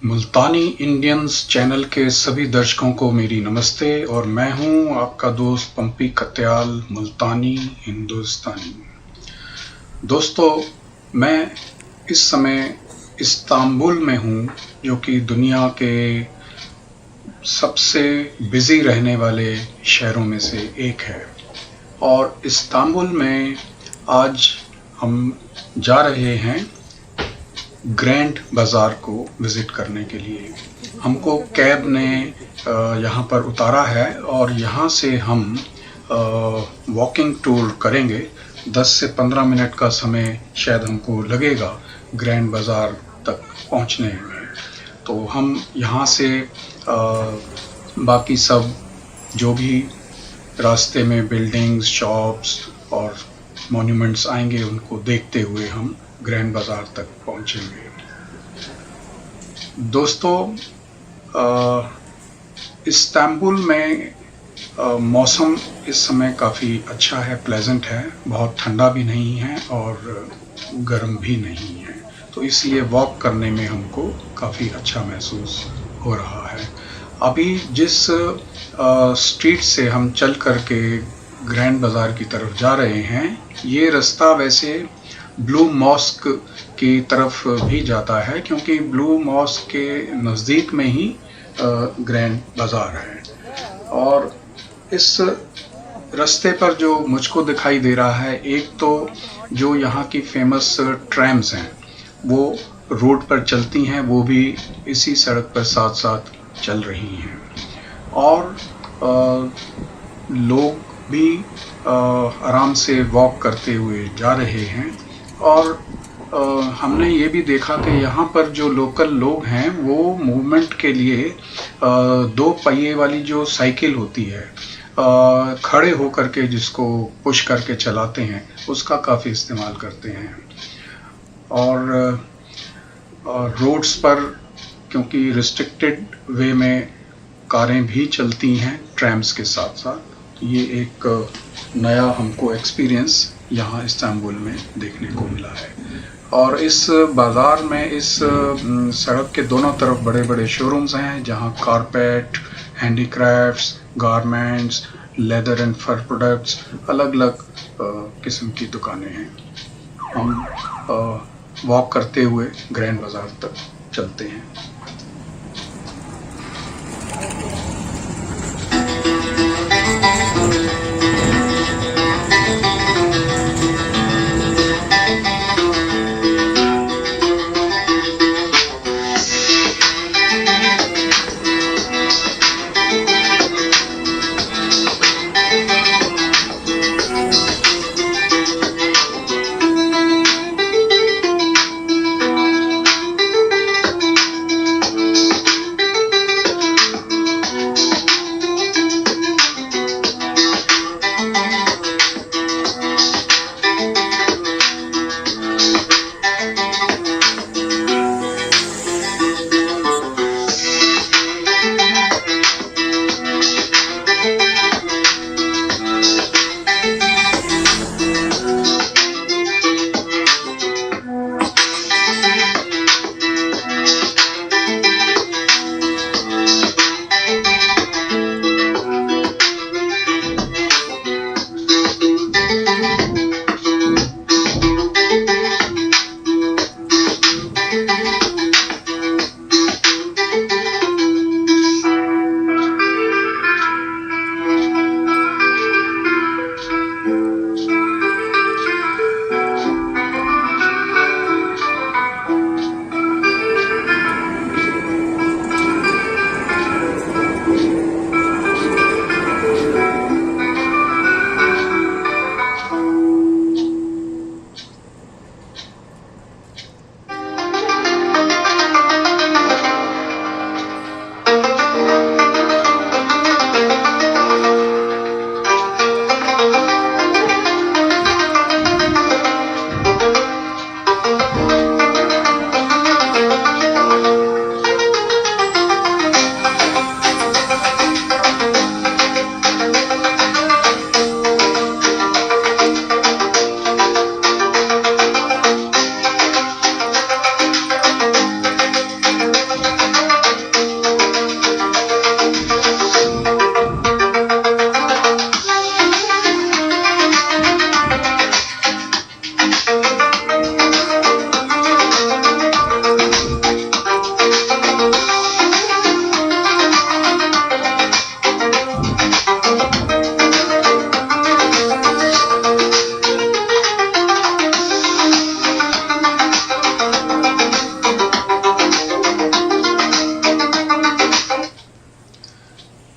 मुल्तानी Indians channel के सभी दर्शकों को मेरी नमस्ते और मैं हूं आपका दोस्त पंपी कत्याल मुल्तानी हिंदुस्तानी। दोस्तों, मैं इस समय इस्तांबुल में हूं, जो कि दुनिया के सबसे बिजी रहने वाले शहरों में से एक है। और इस्तांबुल में आज हम जा रहे हैं ग्रैंड बाज़ार को विज़िट करने के लिए। हमको कैब ने यहाँ पर उतारा है और यहाँ से हम वॉकिंग टूर करेंगे। 10 से 15 मिनट का समय शायद हमको लगेगा ग्रैंड बाज़ार तक पहुँचने में। तो हम यहाँ से बाकी सब जो भी रास्ते में बिल्डिंग्स, शॉप्स और मॉन्यूमेंट्स आएंगे, उनको देखते हुए हम ग्रैंड बाज़ार तक पहुँचेंगे। दोस्तों, इस्तांबुल में मौसम इस समय काफ़ी अच्छा है, प्लेजेंट है। बहुत ठंडा भी नहीं है और गर्म भी नहीं है, तो इसलिए वॉक करने में हमको काफ़ी अच्छा महसूस हो रहा है। अभी जिस स्ट्रीट से हम चल करके ग्रैंड बाज़ार की तरफ जा रहे हैं, ये रास्ता वैसे ब्लू मॉस्क की तरफ भी जाता है, क्योंकि ब्लू मॉस्क के नज़दीक में ही ग्रैंड बाज़ार है। और इस रास्ते पर जो मुझको दिखाई दे रहा है, एक तो जो यहाँ की फेमस ट्रैम्स हैं वो रोड पर चलती हैं, वो भी इसी सड़क पर साथ साथ चल रही हैं। और लोग भी आराम से वॉक करते हुए जा रहे हैं। और हमने ये भी देखा कि यहाँ पर जो लोकल लोग हैं वो मूवमेंट के लिए 2 पहिए वाली जो साइकिल होती है, खड़े होकर के जिसको पुश करके चलाते हैं, उसका काफ़ी इस्तेमाल करते हैं। और रोड्स पर क्योंकि रिस्ट्रिक्टेड वे में कारें भी चलती हैं ट्रैम्स के साथ साथ, ये एक नया हमको एक्सपीरियंस यहाँ इस्तांबुल में देखने को मिला है। और इस बाज़ार में, इस सड़क के दोनों तरफ बड़े बड़े शोरूम्स हैं, जहाँ carpet, handicrafts, garments, leather and fur products, अलग अलग किस्म की दुकानें हैं। हम वॉक करते हुए ग्रैंड बाज़ार तक चलते हैं।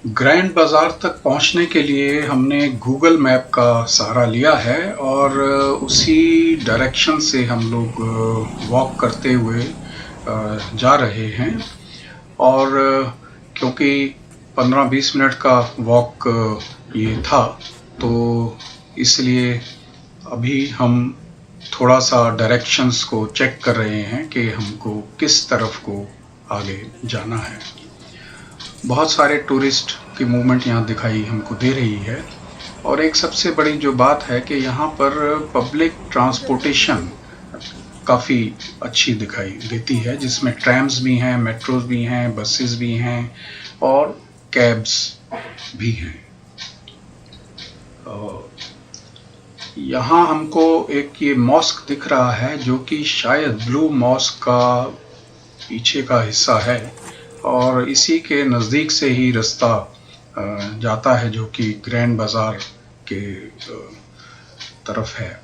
ग्रैंड बाज़ार तक पहुंचने के लिए हमने गूगल मैप का सहारा लिया है और उसी डायरेक्शन से हम लोग वॉक करते हुए जा रहे हैं। और क्योंकि 15-20 मिनट का वॉक ये था, तो इसलिए अभी हम थोड़ा सा डायरेक्शंस को चेक कर रहे हैं कि हमको किस तरफ को आगे जाना है। बहुत सारे टूरिस्ट की मूवमेंट यहाँ दिखाई हमको दे रही है। और एक सबसे बड़ी जो बात है कि यहाँ पर पब्लिक ट्रांसपोर्टेशन काफ़ी अच्छी दिखाई देती है, जिसमें ट्रैम्स भी हैं, मेट्रोज भी हैं, बसेस भी हैं और कैब्स भी हैं। यहाँ हमको एक ये मॉस्क दिख रहा है जो कि शायद ब्लू मॉस्क का पीछे का हिस्सा है और इसी के नज़दीक से ही रास्ता जाता है जो कि ग्रैंड बाज़ार के तरफ है।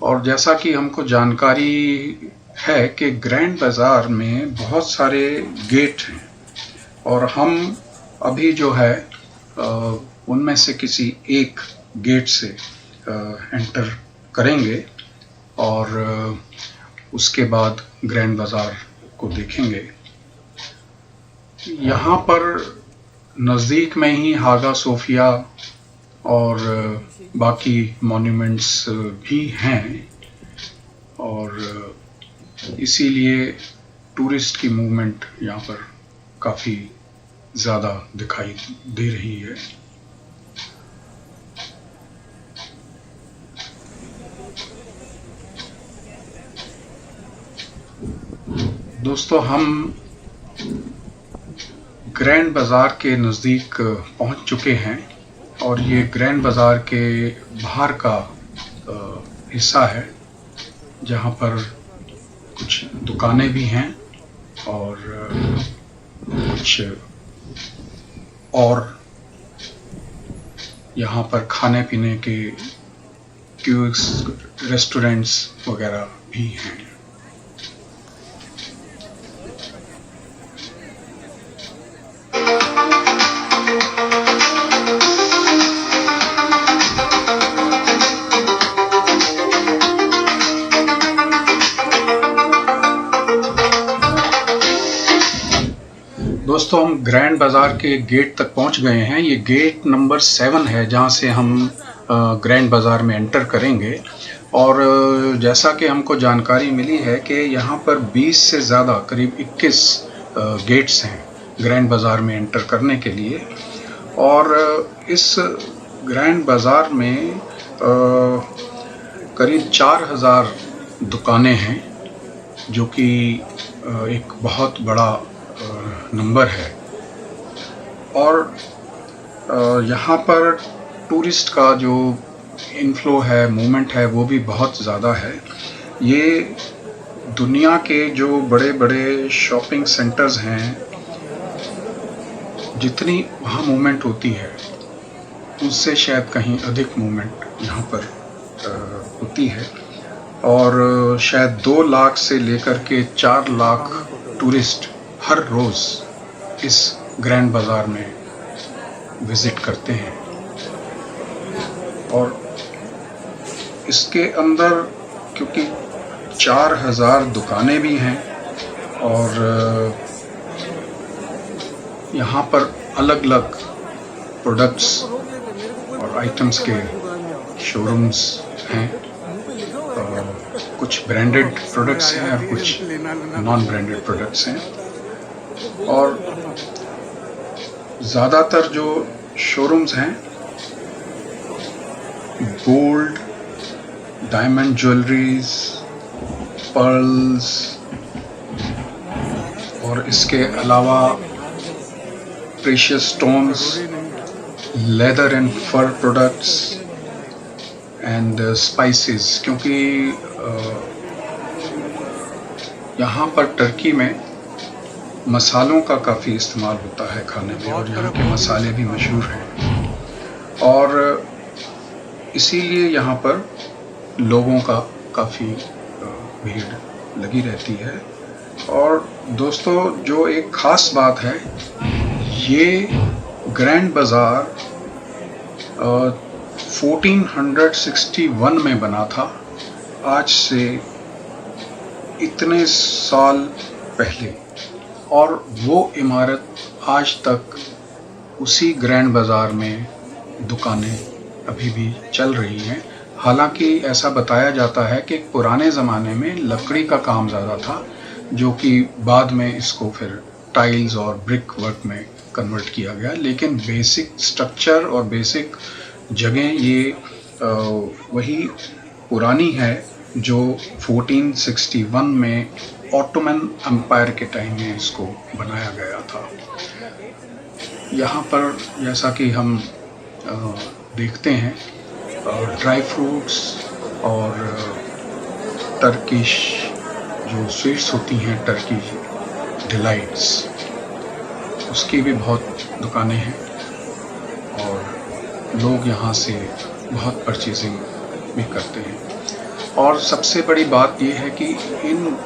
और जैसा कि हमको जानकारी है कि ग्रैंड बाज़ार में बहुत सारे गेट हैं और हम अभी जो है उनमें से किसी एक गेट से एंटर करेंगे और उसके बाद ग्रैंड बाज़ार को देखेंगे। यहाँ पर नज़दीक में ही हागा सोफिया और बाकी मॉन्यूमेंट्स भी हैं और इसीलिए टूरिस्ट की मूवमेंट यहाँ पर काफ़ी ज़्यादा दिखाई दे रही है। दोस्तों, हम ग्रैंड बाज़ार के नज़दीक पहुंच चुके हैं और ये ग्रैंड बाज़ार के बाहर का हिस्सा है जहां पर कुछ दुकानें भी हैं और कुछ और यहाँ पर खाने पीने के क्यूस्क रेस्टोरेंट्स वगैरह भी हैं। दोस्तों, हम ग्रैंड बाज़ार के गेट तक पहुंच गए हैं। ये गेट नंबर 7 है जहां से हम ग्रैंड बाज़ार में एंटर करेंगे। और जैसा कि हमको जानकारी मिली है कि यहाँ पर 20 से ज़्यादा, करीब 21 गेट्स हैं ग्रैंड बाज़ार में एंटर करने के लिए। और इस ग्रैंड बाज़ार में करीब 4000 दुकानें हैं जो कि एक बहुत बड़ा नंबर है। और यहाँ पर टूरिस्ट का जो इनफ्लो है, मूवमेंट है, वो भी बहुत ज़्यादा है। ये दुनिया के जो बड़े बड़े शॉपिंग सेंटर्स हैं, जितनी वहाँ मूवमेंट होती है उससे शायद कहीं अधिक मूवमेंट यहाँ पर होती है। और शायद 2 लाख से लेकर के 4 लाख टूरिस्ट हर रोज़ इस ग्रैंड बाज़ार में विज़िट करते हैं। और इसके अंदर क्योंकि 4000 दुकानें भी हैं और यहाँ पर अलग अलग प्रोडक्ट्स और आइटम्स के शोरूम्स हैं। कुछ ब्रांडेड प्रोडक्ट्स हैं और कुछ नॉन ब्रांडेड प्रोडक्ट्स हैं। और ज़्यादातर जो शोरूम्स हैं गोल्ड, डायमंड ज्वेलरीज, पर्ल्स और इसके अलावा precious stones, leather and fur products and spices, क्योंकि यहाँ पर टर्की में मसालों का काफ़ी इस्तेमाल होता है खाने में, और यहाँ के मसाले भी मशहूर हैं, और इसीलिए यहाँ पर लोगों का काफ़ी भीड़ लगी रहती है। और दोस्तों, जो एक ख़ास बात है, ये ग्रैंड बाज़ार 1461 में बना था, आज से इतने साल पहले, और वो इमारत आज तक उसी ग्रैंड बाज़ार में दुकानें अभी भी चल रही हैं। हालांकि ऐसा बताया जाता है कि पुराने ज़माने में लकड़ी का काम ज़्यादा था, जो कि बाद में इसको फिर टाइल्स और ब्रिक वर्क में कन्वर्ट किया गया, लेकिन बेसिक स्ट्रक्चर और बेसिक जगह ये वही पुरानी है जो 1461 में ऑटोमन एम्पायर के टाइम में इसको बनाया गया था। यहाँ पर जैसा कि हम देखते हैं, ड्राई फ्रूट्स और टर्किश जो स्वीट्स होती हैं, टर्की डिलाइट्स, उसकी भी बहुत दुकानें हैं, और लोग यहाँ से बहुत परचेजिंग भी करते हैं। और सबसे बड़ी बात ये है कि इन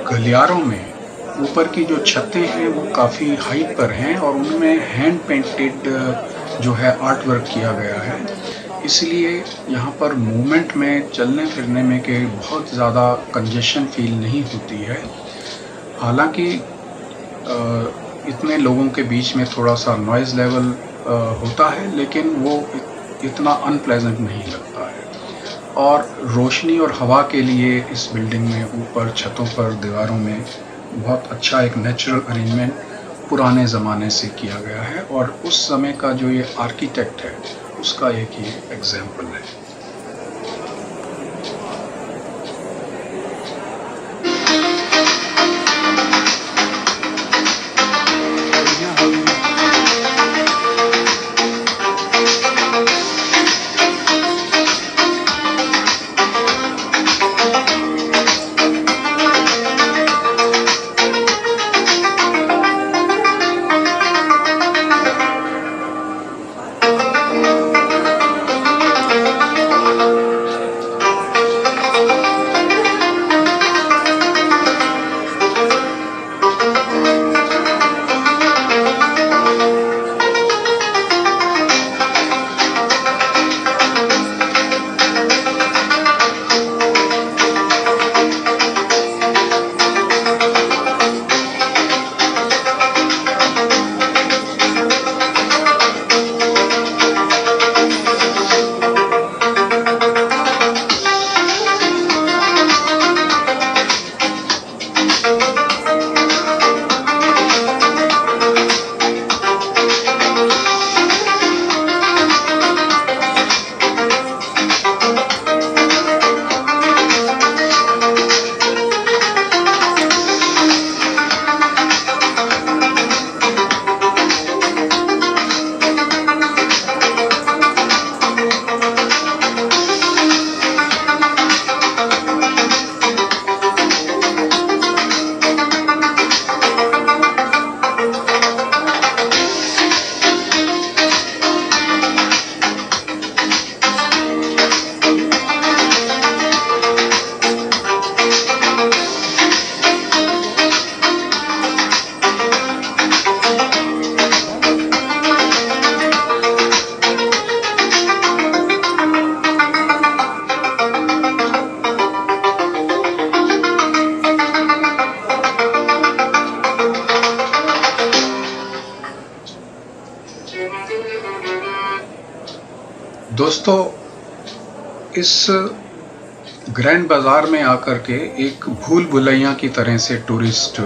गलियारों में ऊपर की जो छतें हैं वो काफ़ी हाइट पर हैं, और उनमें हैंड पेंटेड जो है आर्ट वर्क किया गया है, इसलिए यहाँ पर मूवमेंट में, चलने फिरने में के बहुत ज़्यादा कंजेशन फील नहीं होती है। हालांकि इतने लोगों के बीच में थोड़ा सा नॉइज़ लेवल होता है, लेकिन वो इतना अनप्लेजेंट नहीं लगता है। और रोशनी और हवा के लिए इस बिल्डिंग में ऊपर छतों पर, दीवारों में बहुत अच्छा एक नेचुरल अरेंजमेंट पुराने ज़माने से किया गया है, और उस समय का जो ये आर्किटेक्ट है उसका एक ये एग्जाम्पल है। दोस्तों, इस ग्रैंड बाज़ार में आकर के एक भूल भुलैया की तरह से टूरिस्ट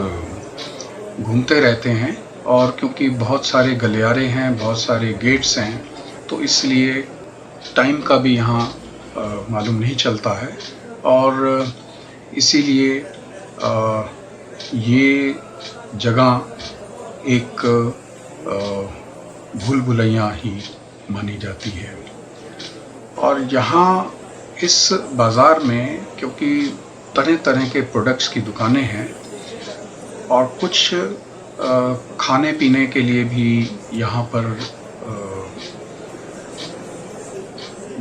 घूमते रहते हैं, और क्योंकि बहुत सारे गलियारे हैं, बहुत सारे गेट्स हैं, तो इसलिए टाइम का भी यहाँ मालूम नहीं चलता है, और इसीलिए ये जगह एक भूल भुलैया ही मानी जाती है। और यहाँ इस बाज़ार में क्योंकि तरह तरह के प्रोडक्ट्स की दुकानें हैं और कुछ खाने पीने के लिए भी यहाँ पर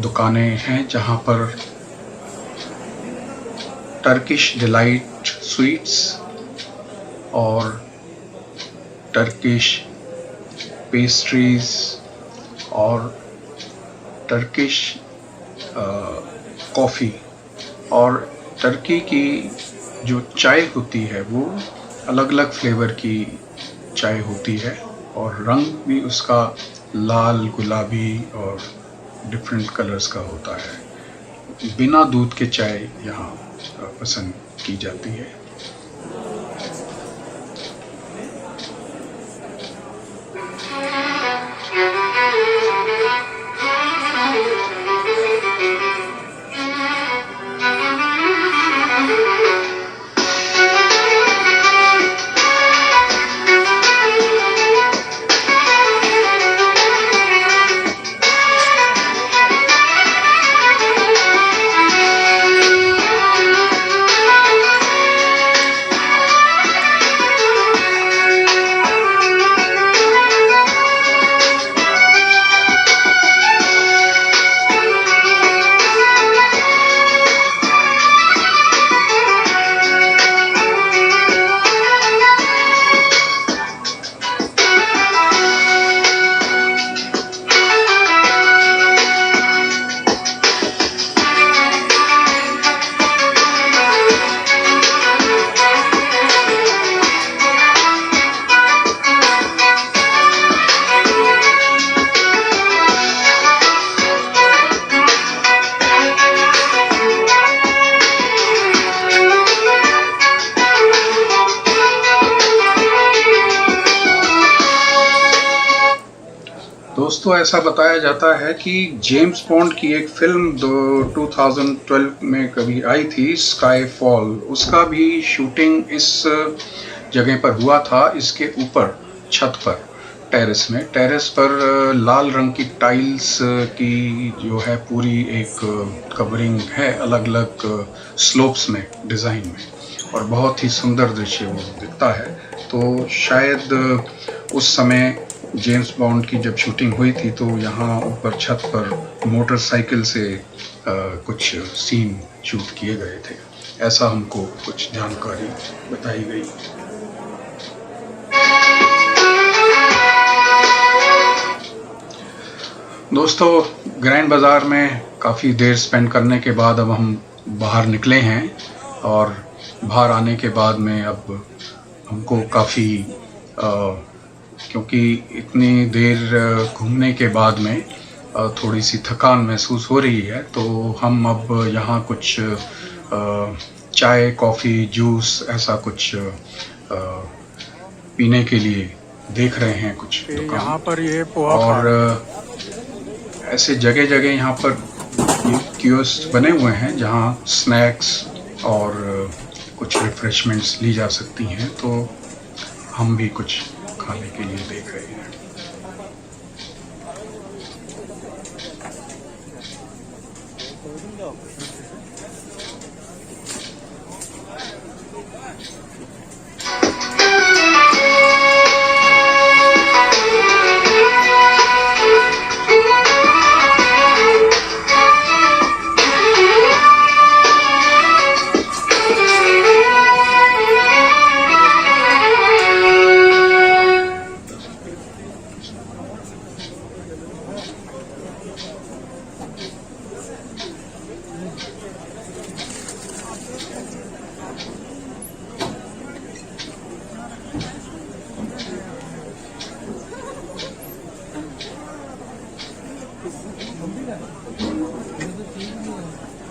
दुकानें हैं जहाँ पर टर्किश डिलाइट स्वीट्स और टर्किश पेस्ट्रीज़ और टर्किश कॉफ़ी और टर्की की जो चाय होती है वो अलग अलग फ्लेवर की चाय होती है और रंग भी उसका लाल, गुलाबी और डिफरेंट कलर्स का होता है। बिना दूध के चाय यहाँ पसंद की जाती है। दोस्तों, ऐसा बताया जाता है कि जेम्स बॉन्ड की एक फिल्म 2012 में कभी आई थी, स्काई फॉल, उसका भी शूटिंग इस जगह पर हुआ था। इसके ऊपर छत पर टेरेस पर लाल रंग की टाइल्स की जो है पूरी एक कवरिंग है अलग अलग स्लोप्स में, डिज़ाइन में, और बहुत ही सुंदर दृश्य वो दिखता है। तो शायद उस समय जेम्स बॉन्ड की जब शूटिंग हुई थी तो यहाँ ऊपर छत पर मोटरसाइकिल से कुछ सीन शूट किए गए थे, ऐसा हमको कुछ जानकारी बताई गई। दोस्तों, ग्रैंड बाज़ार में काफ़ी देर स्पेंड करने के बाद अब हम बाहर निकले हैं और बाहर आने के बाद में अब हमको काफ़ी क्योंकि इतनी देर घूमने के बाद में थोड़ी सी थकान महसूस हो रही है, तो हम अब यहाँ कुछ चाय, कॉफ़ी, जूस ऐसा कुछ पीने के लिए देख रहे हैं कुछ दुकान। यहाँ पर ये पोहा और ऐसे जगह जगह यहाँ पर कियोस्क बने हुए हैं जहाँ स्नैक्स और कुछ रिफ्रेशमेंट्स ली जा सकती हैं, तो हम भी कुछ खाने के लिए देख रहे हैं।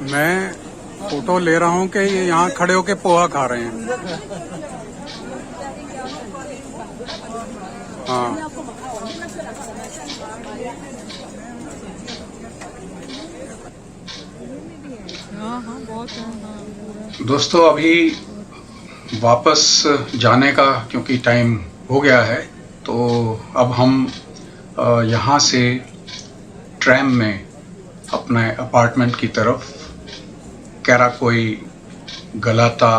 मैं फोटो ले रहा हूँ कि ये यहाँ खड़े होके पोहा खा रहे हैं। हाँ, दोस्तों, अभी वापस जाने का क्योंकि टाइम हो गया है, तो अब हम यहाँ से ट्रैम में अपने अपार्टमेंट की तरफ कैराकोई गलाता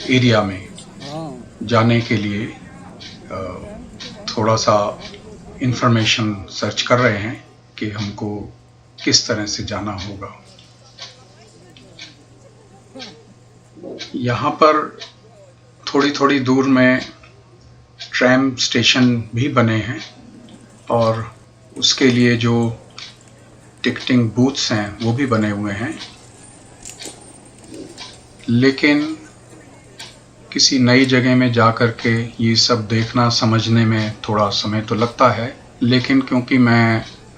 एरिया में जाने के लिए थोड़ा सा इंफॉर्मेशन सर्च कर रहे हैं कि हमको किस तरह से जाना होगा। यहाँ पर थोड़ी थोड़ी दूर में ट्रैम स्टेशन भी बने हैं और उसके लिए जो टिकटिंग बूथ्स हैं वो भी बने हुए हैं, लेकिन किसी नई जगह में जा कर के ये सब देखना समझने में थोड़ा समय तो लगता है। लेकिन क्योंकि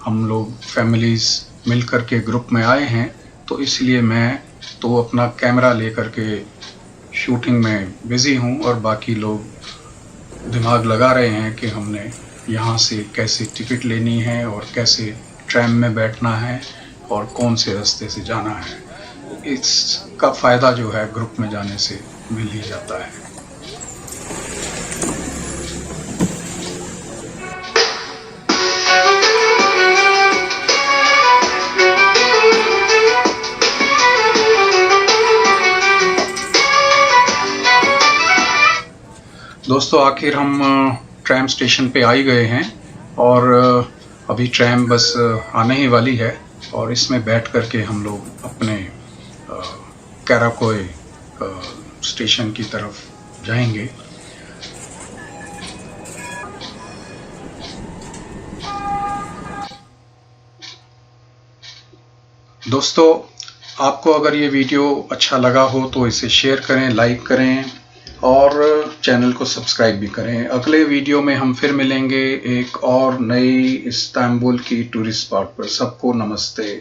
हम लोग फैमिलीज़ मिल कर के ग्रुप में आए हैं तो इसलिए मैं तो अपना कैमरा लेकर के शूटिंग में बिज़ी हूँ और बाकी लोग दिमाग लगा रहे हैं कि हमने यहाँ से कैसे टिकट लेनी है और कैसे ट्रैम में बैठना है और कौन से रास्ते से जाना है। इसका फ़ायदा जो है ग्रुप में जाने से मिल ही जाता है। दोस्तों, आखिर हम ट्रैम स्टेशन पे आ ही गए हैं और अभी ट्रैम बस आने ही वाली है और इसमें बैठ कर के हम लोग अपने कैराकोई स्टेशन की तरफ जाएंगे। दोस्तों, आपको अगर ये वीडियो अच्छा लगा हो तो इसे शेयर करें, लाइक करें और चैनल को सब्सक्राइब भी करें। अगले वीडियो में हम फिर मिलेंगे एक और नई इस्तांबुल की टूरिस्ट स्पॉट पर। सबको नमस्ते।